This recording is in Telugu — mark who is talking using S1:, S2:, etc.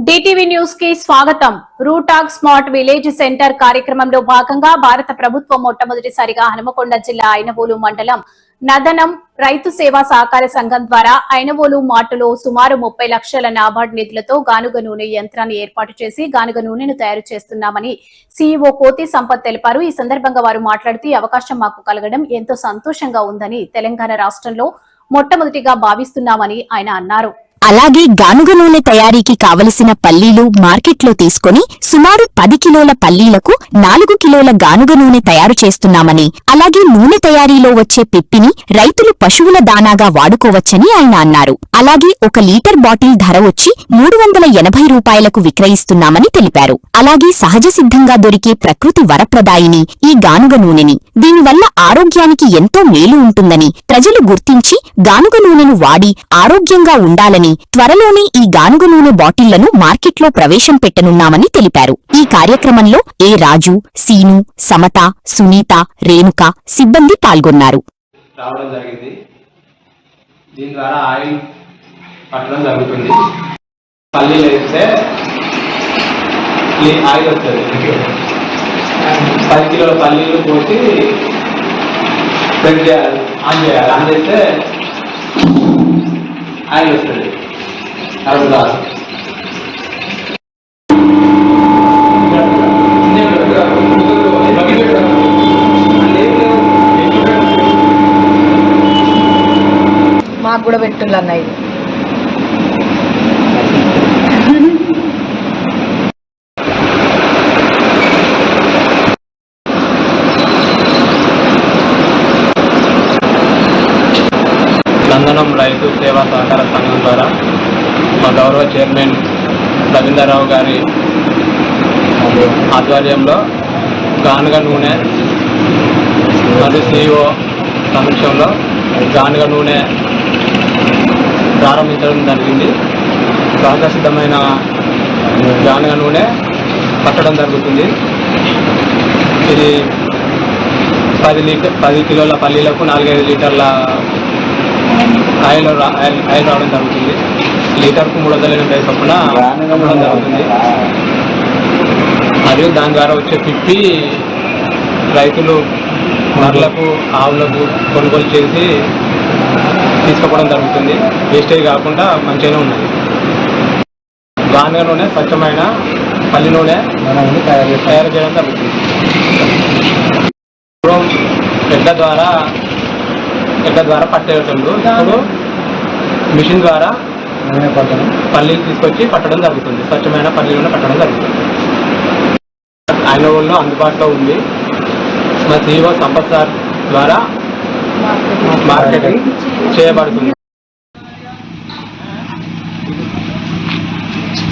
S1: డిటివి న్యూస్ కి స్వాగతం. రూటాక్ స్మార్ట్ విలేజ్ సెంటర్ కార్యక్రమంలో భాగంగా భారత ప్రభుత్వం మొట్టమొదటిసారిగా హనుమకొండ జిల్లా ఐనవోలు మండలం నదనం రైతు సేవా సహకార సంఘం ద్వారా ఐనవోలు మాటులో సుమారు 30 లక్షల నాబార్డు నిధులతో గానుగ నూనె యంత్రాన్ని ఏర్పాటు చేసి గానుగ నూనెను తయారు చేస్తున్నామని సీఈఓ కోతి సంపత్ తెలిపారు. ఈ సందర్భంగా వారు మాట్లాడుతూ అవకాశం మాకు కలగడం ఎంతో సంతోషంగా ఉందని, తెలంగాణ రాష్ట్రంలో మొట్టమొదటిగా భావిస్తున్నామని ఆయన అన్నారు.
S2: అలాగే గానుగ నూనె తయారీకి కావలసిన పల్లీలు మార్కెట్లో తీసుకుని సుమారు 10 కిలోల పల్లీలకు 4 కిలోల గానుగ నూనె తయారు చేస్తున్నామని, అలాగే నూనె తయారీలో వచ్చే పిప్పిని రైతులు పశువుల దానాగా వాడుకోవచ్చని ఆయన అన్నారు. అలాగే 1 లీటర్ బాటిల్ ధర వచ్చి 380 రూపాయలకు విక్రయిస్తున్నామని తెలిపారు. అలాగే సహజ సిద్ధంగా దొరికే ప్రకృతి వరప్రదాయిని ఈ గానుగ నూనెని, దీనివల్ల ఆరోగ్యానికి ఎంతో మేలు ఉంటుందని ప్రజలు గుర్తించి గానుగ నూనెను వాడి ఆరోగ్యంగా ఉండాలని, త్వరలోనే ఈ గానుగ నూనె బాటిళ్లను మార్కెట్లో ప్రవేశం పెట్టనున్నామని తెలిపారు. ఈ కార్యక్రమంలో ఏ రాజు, సీను, సమత, సునీత, రేణుక సిబ్బంది పాల్గొన్నారు.
S3: దీని ద్వారా ఆయిల్ పట్టడం జరుగుతుంది. పల్లీలు వేస్తే ఆయిల్ వస్తుంది. 10 కిలోల పల్లీలు పోసి స్ప్రెడ్ చేయాలి, ఆన్ చేయాలి. ఆన్ చేస్తే ఆయిల్ వస్తుంది.
S4: మాకు కూడా పెట్టుళ్ళు అన్నది.
S3: నందనం రైతు సేవా సహకార సంఘం ద్వారా మా గౌరవ చైర్మన్ రవీంద్రరావు గారి ఆధ్వర్యంలో గానుగ నూనె మరియు సిఇఓ సమక్షంలో గానుగ నూనె ప్రారంభించడం జరిగింది. సహజసిద్ధమైన గానుగ నూనె పట్టడం జరుగుతుంది. ఇది 10 కిలోల పల్లీలకు 4-5 లీటర్ల ఆయిల్ రావడం జరుగుతుంది. లీటర్కు 380 చొప్పున అమ్మడం జరుగుతుంది. మరియు దాని ద్వారా వచ్చే పిప్పి రైతులు బర్రెలకు, ఆవులకు కొనుగోలు చేసి తీసుకుపోవడం జరుగుతుంది. వేస్టేజ్ కాకుండా మంచిగానే ఉన్నది. గానుగ నూనె స్వచ్ఛమైన పల్లి నూనె తయారు చేయడం జరుగుతుంది. పూర్వం ఎడ్ల ద్వారా పట్టేటప్పుడు ఇప్పుడు మిషన్ ద్వారా పల్లీలు తీసుకొచ్చి పట్టడం జరుగుతుంది. స్వచ్ఛమైన పల్లీలను పట్టడం జరుగుతుంది. ఐనవోలులో అందుబాటులో ఉంది. మా సీఈఓ సంపత్ సార్ ద్వారా మార్కెటింగ్ చేయబడుతుంది.